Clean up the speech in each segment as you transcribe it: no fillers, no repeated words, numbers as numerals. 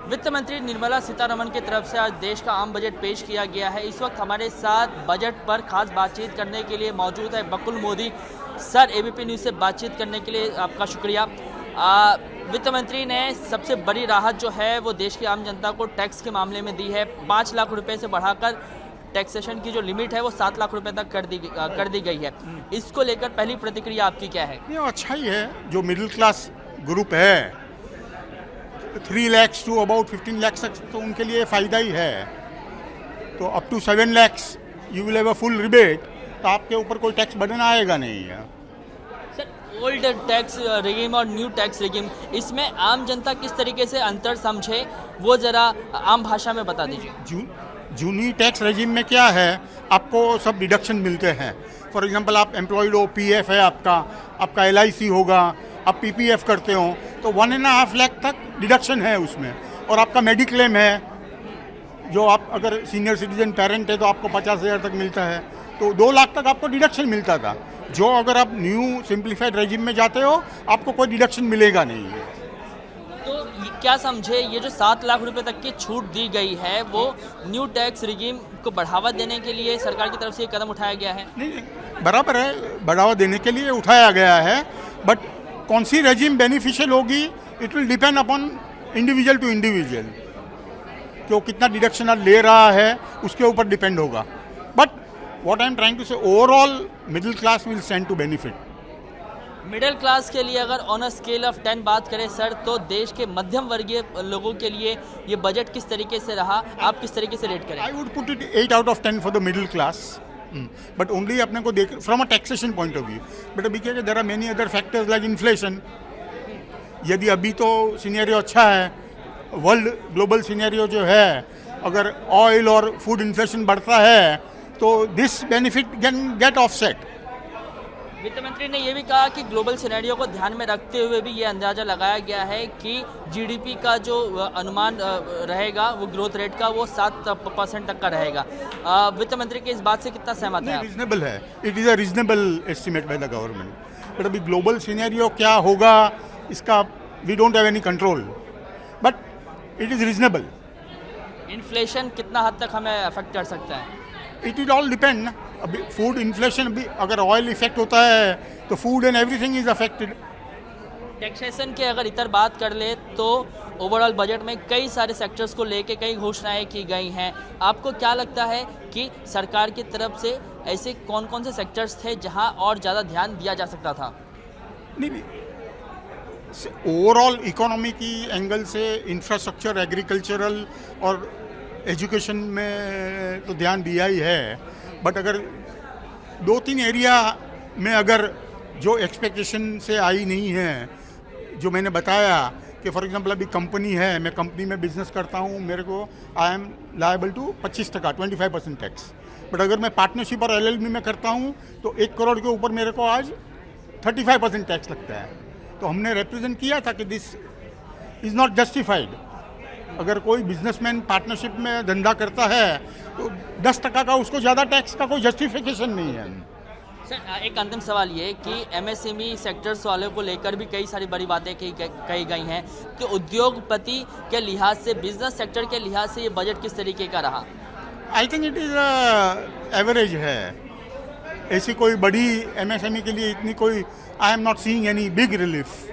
वित्त मंत्री निर्मला सीतारमण की तरफ से आज देश का आम बजट पेश किया गया है। इस वक्त हमारे साथ बजट पर खास बातचीत करने के लिए मौजूद है बकुल मोदी। सर, एबीपी न्यूज़ से बातचीत करने के लिए आपका शुक्रिया। वित्त मंत्री ने सबसे बड़ी राहत जो है वो देश की आम जनता को टैक्स के मामले में दी है। 5 लाख रुपए से बढ़ाकर टैक्सेशन की जो लिमिट है वो 7 लाख रुपए तक कर दी गई है। इसको लेकर पहली प्रतिक्रिया आपकी क्या है? ये अच्छा ही है। जो मिडिल क्लास ग्रुप है 3 lakhs to about 15 lakhs तक तो उनके लिए फ़ायदा ही है। तो up to 7 lakhs you will have a full rebate, तो आपके ऊपर कोई टैक्स बर्डन आएगा नहीं है। सर, ओल्ड टैक्स रेजिम और न्यू टैक्स रेजिम, इसमें आम जनता किस तरीके से अंतर समझे वो ज़रा आम भाषा में बता दीजिए। जूनी टैक्स रेजिम में क्या है, आपको सब डिडक्शन मिलते हैं। फॉर एग्जांपल आप एम्प्लॉयड हो, पीएफ है आपका एलआईसी होगा, आप पीपीएफ करते हो तो 1.5 लाख तक डिडक्शन है उसमें। और आपका मेडिक्लेम है, जो आप अगर सीनियर सिटीजन पेरेंट है तो आपको 50,000 तक मिलता है, तो 2 लाख तक आपको डिडक्शन मिलता था। जो अगर आप न्यू सिंप्लीफाइड रेजिम में जाते हो आपको कोई डिडक्शन मिलेगा नहीं है। तो क्या समझे, ये जो 7 लाख रुपए तक की छूट दी गई है वो न्यू टैक्स रेजिम को बढ़ावा देने के लिए सरकार की तरफ से ये कदम उठाया गया है? नहीं, बराबर है, बढ़ावा देने के लिए उठाया गया है। बट कौन सी रेजिम बेनिफिशियल होगी, it will depend upon individual to individual. क्यों कितना डिडक्शन ले रहा है उसके ऊपर डिपेंड होगा। But what I am trying to say, overall middle class will stand to benefit. Middle class के लिए अगर ऑन अ स्केल ऑफ 10 बात करें सर, तो देश के मध्यम वर्गीय लोगों के लिए ये बजट किस तरीके से रहा, आप किस तरीके से रेट करें? I would put it 8 out of 10 for the middle class. But only अपने को देख from a taxation point of view. But अभी क्या there are many other factors like inflation. यदि अभी तो सिनेरियो अच्छा है, वर्ल्ड ग्लोबल सिनेरियो जो है, अगर ऑयल और फूड इन्फ्लेशन बढ़ता है तो this benefit can get offset. वित्त मंत्री ने यह भी कहा कि ग्लोबल सिनेरियो को ध्यान में रखते हुए भी ये अंदाजा लगाया गया है कि जीडीपी का जो अनुमान रहेगा वो ग्रोथ रेट का वो 7% तक का रहेगा। वित्त मंत्री की इस बात से कितना सहमत है? रीजनेबल है, it is a reasonable estimate by the government. But अभी ग्लोबल सिनेरियो क्या होगा इसका we don't have any control, but it is reasonable. Inflation कितना हद तक हमें अफेक्ट कर सकता है? It is all depend. अभी फूड इन्फ्लेशन भी अगर ऑयल इफेक्ट होता है तो food and everything is affected. Taxation की अगर इतर बात कर ले तो ओवरऑल बजट में कई सारे सेक्टर्स को लेके कई घोषणाएं की गई हैं। आपको क्या लगता है कि सरकार की तरफ से ऐसे कौन कौन से सेक्टर्स थे जहां और ज़्यादा ध्यान दिया जा सकता था? नहीं, ओवरऑल इकोनॉमी की एंगल से इंफ्रास्ट्रक्चर, एग्रीकल्चरल और एजुकेशन में तो ध्यान दिया ही है। बट अगर 2-3 एरिया में अगर जो एक्सपेक्टेशन से आई नहीं है, जो मैंने बताया कि फॉर एग्जांपल अभी कंपनी है, मैं कंपनी में बिजनेस करता हूँ, मेरे को I am liable to 25% 25% tax. But अगर मैं पार्टनरशिप और एलएलबी में करता हूँ तो 1 करोड़ के ऊपर मेरे को आज 35% टैक्स लगता है। तो हमने रिप्रेजेंट किया था कि दिस इज़ नॉट जस्टिफाइड। अगर कोई बिजनेसमैन पार्टनरशिप में धंधा करता है तो 10% का उसको ज़्यादा टैक्स का कोई जस्टिफिकेशन नहीं है। सर, एक अंतिम सवाल ये कि एमएसएमई सेक्टर्स वालों को लेकर भी कई सारी बड़ी बातें कही गई हैं कि उद्योगपति के लिहाज से, बिजनेस सेक्टर के लिहाज से ये बजट किस तरीके का रहा? I think it is average है। ऐसी कोई बड़ी एमएसएमई के लिए इतनी कोई I am not seeing any big relief.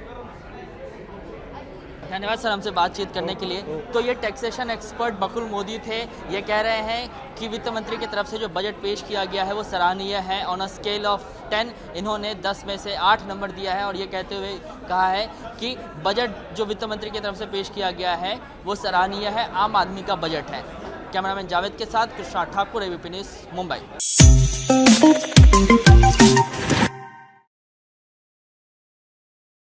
धन्यवाद सर हमसे बातचीत करने के लिए। तो ये टैक्सेशन एक्सपर्ट बकुल मोदी थे। ये कह रहे हैं कि वित्त मंत्री की तरफ से जो बजट पेश किया गया है वो सराहनीय है। ऑन अ स्केल ऑफ 10 इन्होंने 10 में से 8 नंबर दिया है और ये कहते हुए कहा है कि बजट जो वित्त मंत्री की तरफ से पेश किया गया है वो सराहनीय है, आम आदमी का बजट है। कैमरामैन जावेद के साथ कृष्णा ठाकुर, एबीपी न्यूज़, मुंबई।